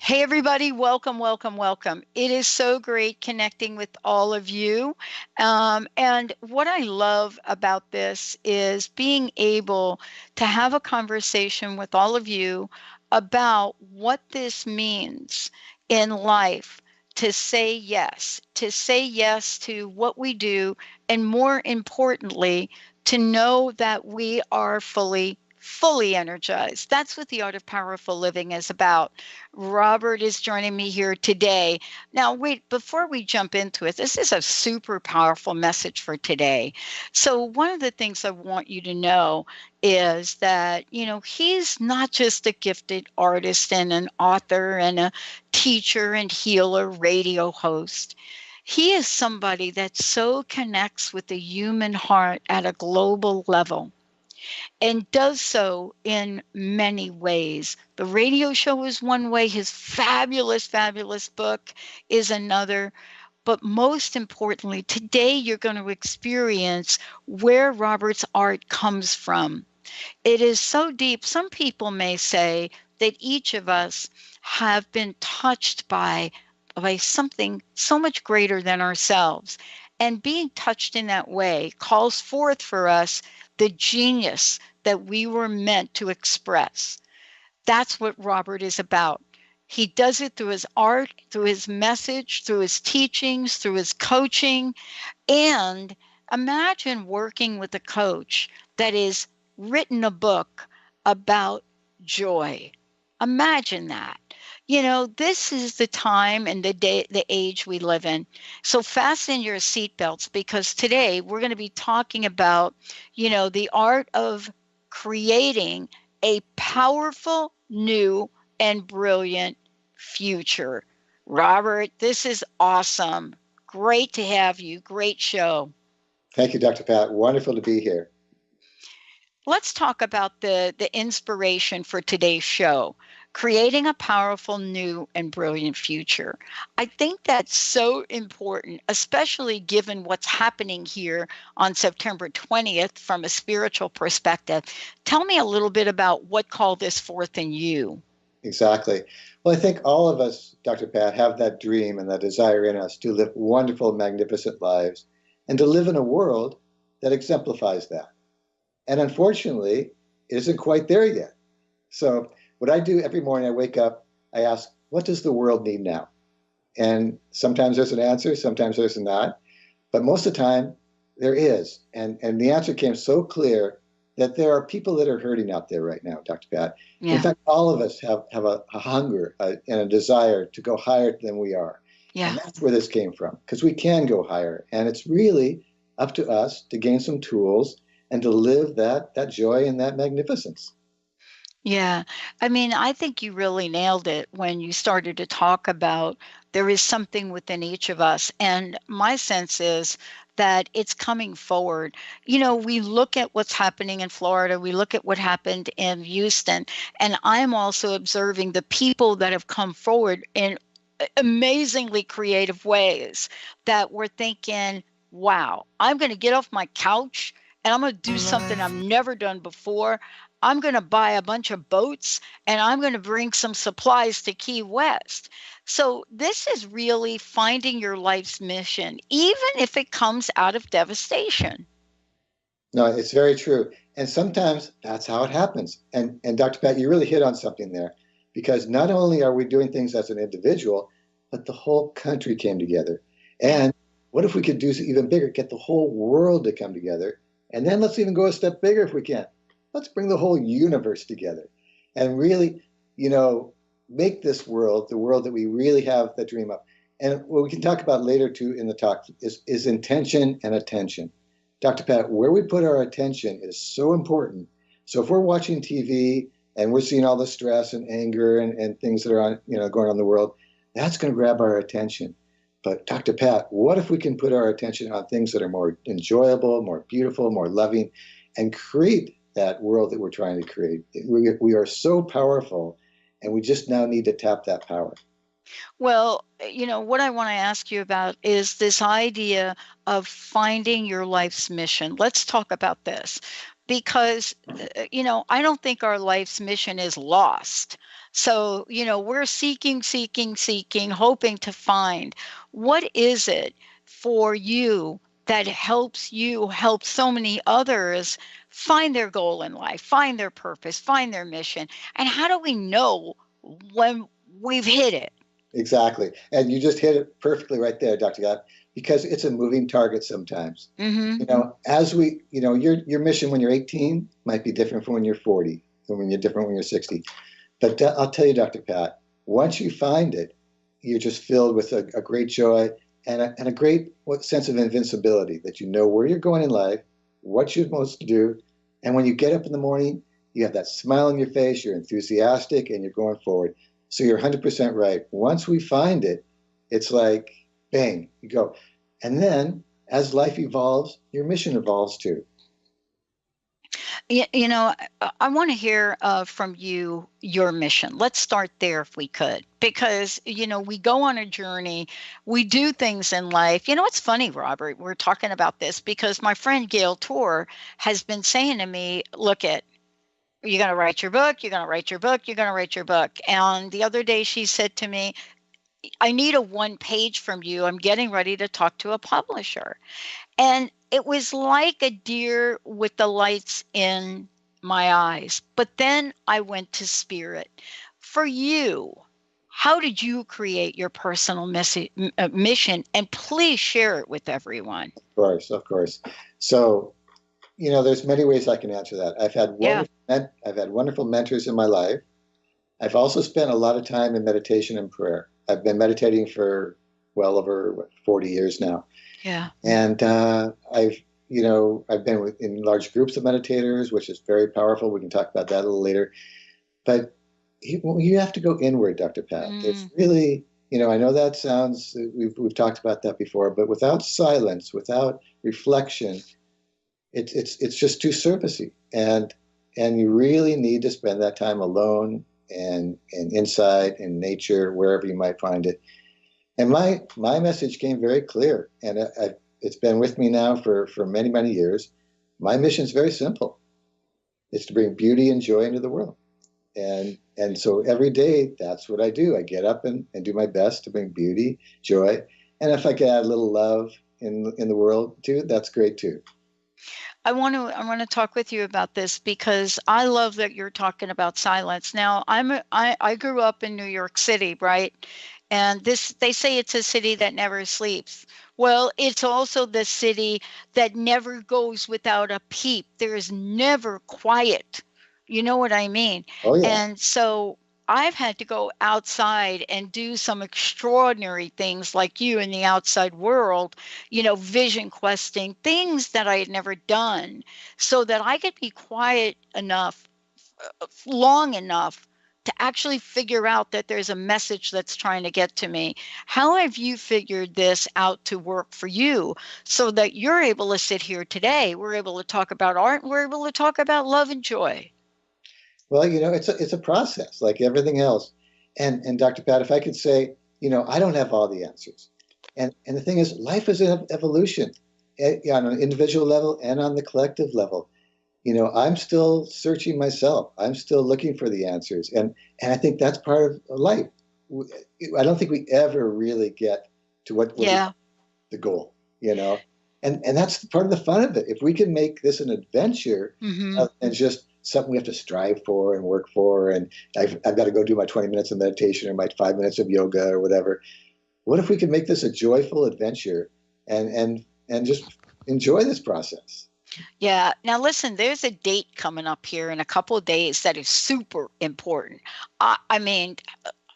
Hey, everybody, welcome, welcome, welcome. It is so great connecting with all of you. And what I love about this is being able to have a conversation with all of you about what this means in life to say yes to what we do, and more importantly, to know that we are fully energized. That's what the art of powerful living is about. Robert is joining me here today. Now, wait, before we jump into it, this is a super powerful message for today. So, one of the things I want you to know is that, he's not just a gifted artist and an author and a teacher and healer, radio host. He is somebody that so connects with the human heart at a global level and does so in many ways. The radio show is one way, his fabulous, fabulous book is another. But most importantly, today you're going to experience where Robert's art comes from. It is so deep. Some people may say that each of us have been touched by something so much greater than ourselves. And being touched in that way calls forth for us the genius that we were meant to express. That's what Robert is about. He does it through his art, through his message, through his teachings, through his coaching. And imagine working with a coach that has written a book about joy. Imagine that. This is the time and the age we live in. So fasten your seatbelts, because today we're going to be talking about, the art of creating a powerful, new, and brilliant future. Robert, this is awesome. Great to have you. Great show. Thank you, Dr. Pat. Wonderful to be here. Let's talk about the inspiration for today's show, creating a powerful, new, and brilliant future. I think that's so important, especially given what's happening here on September 20th from a spiritual perspective. Tell me a little bit about what called this forth in you. Exactly. Well, I think all of us, Dr. Pat, have that dream and that desire in us to live wonderful, magnificent lives and to live in a world that exemplifies that. And unfortunately, it isn't quite there yet. So what I do every morning, I wake up, I ask, what does the world need now? And sometimes there's an answer, sometimes there's not. But most of the time, there is. And the answer came so clear that there are people that are hurting out there right now, Dr. Pat. Yeah. In fact, all of us have a hunger and a desire to go higher than we are. Yeah. And that's where this came from, because we can go higher. And it's really up to us to gain some tools and to live that joy and that magnificence. Yeah. I mean, I think you really nailed it when you started to talk about there is something within each of us. And my sense is that it's coming forward. We look at what's happening in Florida, we look at what happened in Houston, and I'm also observing the people that have come forward in amazingly creative ways that we're thinking, wow, I'm going to get off my couch and I'm going to do something I've never done before. I'm going to buy a bunch of boats and I'm going to bring some supplies to Key West. So this is really finding your life's mission, even if it comes out of devastation. No, it's very true. And sometimes that's how it happens. And Dr. Pat, you really hit on something there, because not only are we doing things as an individual, but the whole country came together. And what if we could do even bigger, get the whole world to come together? And then let's even go a step bigger if we can. Let's bring the whole universe together and really, make this world the world that we really have the dream of. And what we can talk about later too in the talk is intention and attention. Dr. Pat, where we put our attention is so important. So if we're watching TV and we're seeing all the stress and anger and things that are on, going on in the world, that's going to grab our attention. But Dr. Pat, what if we can put our attention on things that are more enjoyable, more beautiful, more loving, and create that world that we're trying to create? We are so powerful, and we just now need to tap that power. Well, what I want to ask you about is this idea of finding your life's mission. Let's talk about this, because I don't think our life's mission is lost. So we're seeking, hoping to find what is it for you that helps you help so many others find their goal in life, find their purpose, find their mission. And how do we know when we've hit it? Exactly. And you just hit it perfectly right there, Dr. Gott, because it's a moving target sometimes. Mm-hmm. As your mission when you're 18 might be different from when you're 40, and when you're different when you're 60. But I'll tell you, Dr. Pat, once you find it, you're just filled with a great joy and a great sense of invincibility, that you know where you're going in life, what you're supposed to do. And when you get up in the morning, you have that smile on your face, you're enthusiastic, and you're going forward. So you're 100% right. Once we find it, it's like, bang, you go. And then as life evolves, your mission evolves too. I want to hear from you your mission. Let's start there if we could, because we go on a journey, we do things in life. It's funny, Robert. We're talking about this because my friend Gail Torr has been saying to me, "Look, you're going to write your book. You're going to write your book. You're going to write your book." And the other day, she said to me, "I need a one page from you. I'm getting ready to talk to a publisher." And it was like a deer with the lights in my eyes. But then I went to spirit. For you, how did you create your personal mission? And please share it with everyone. Of course, of course. So, there's many ways I can answer that. Yeah. I've had wonderful mentors in my life. I've also spent a lot of time in meditation and prayer. I've been meditating for well over 40 years now. Yeah. And I've been in large groups of meditators, which is very powerful. We can talk about that a little later. But you have to go inward, Dr. Pat. It's really, I know that sounds, we've talked about that before, but without silence, without reflection, it's just too surfacey. And you really need to spend that time alone and inside in nature, wherever you might find it. And my message came very clear, and it's been with me now for many, many years. My mission is very simple. It's to bring beauty and joy into the world. And so every day, that's what I do. I get up and do my best to bring beauty, joy. And if I can add a little love in the world too, that's great too. I want to talk with you about this because I love that you're talking about silence. Now, I grew up in New York City, right? And they say it's a city that never sleeps. Well, it's also the city that never goes without a peep. There is never quiet. You know what I mean? Oh yeah. And so I've had to go outside and do some extraordinary things like you in the outside world, vision questing, things that I had never done so that I could be quiet enough, long enough to actually figure out that there's a message that's trying to get to me. How have you figured this out to work for you so that you're able to sit here today? We're able to talk about art and we're able to talk about love and joy. Well, it's a process like everything else. And Dr. Pat, if I could say, I don't have all the answers. And the thing is, life is an evolution on an individual level and on the collective level. I'm still searching myself. I'm still looking for the answers. And I think that's part of life. I don't think we ever really get to what Yeah. the goal, and that's part of the fun of it. If we can make this an adventure Mm-hmm. and just something we have to strive for and work for, and I've got to go do my 20 minutes of meditation or my 5 minutes of yoga or whatever. What if we could make this a joyful adventure and just enjoy this process? Yeah. Now, listen, there's a date coming up here in a couple of days that is super important. I mean,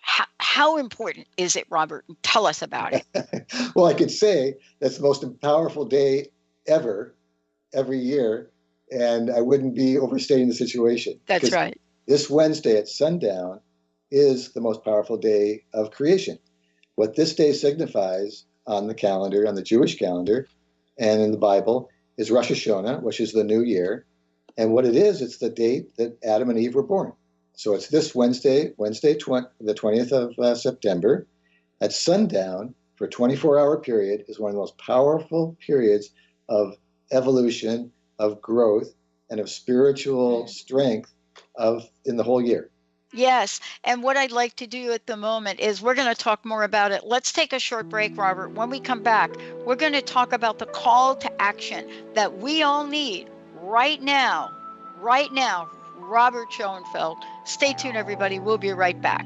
how important is it, Robert? Tell us about it. Well, I could say that's the most powerful day ever, every year, and I wouldn't be overstating the situation. That's right. This Wednesday at sundown is the most powerful day of creation. What this day signifies on the calendar, on the Jewish calendar, and in the Bible, is Rosh Hashanah, which is the new year. And what it is, it's the date that Adam and Eve were born. So it's this Wednesday, the 20th of September, at sundown for a 24-hour period is one of the most powerful periods of evolution, of growth. and of spiritual strength in the whole year. Yes. And what I'd like to do at the moment is we're going to talk more about it. Let's take a short break, Robert. When we come back, we're going to talk about the call to action that we all need right now. Right now, Robert Schoenfeld. Stay tuned, everybody. We'll be right back.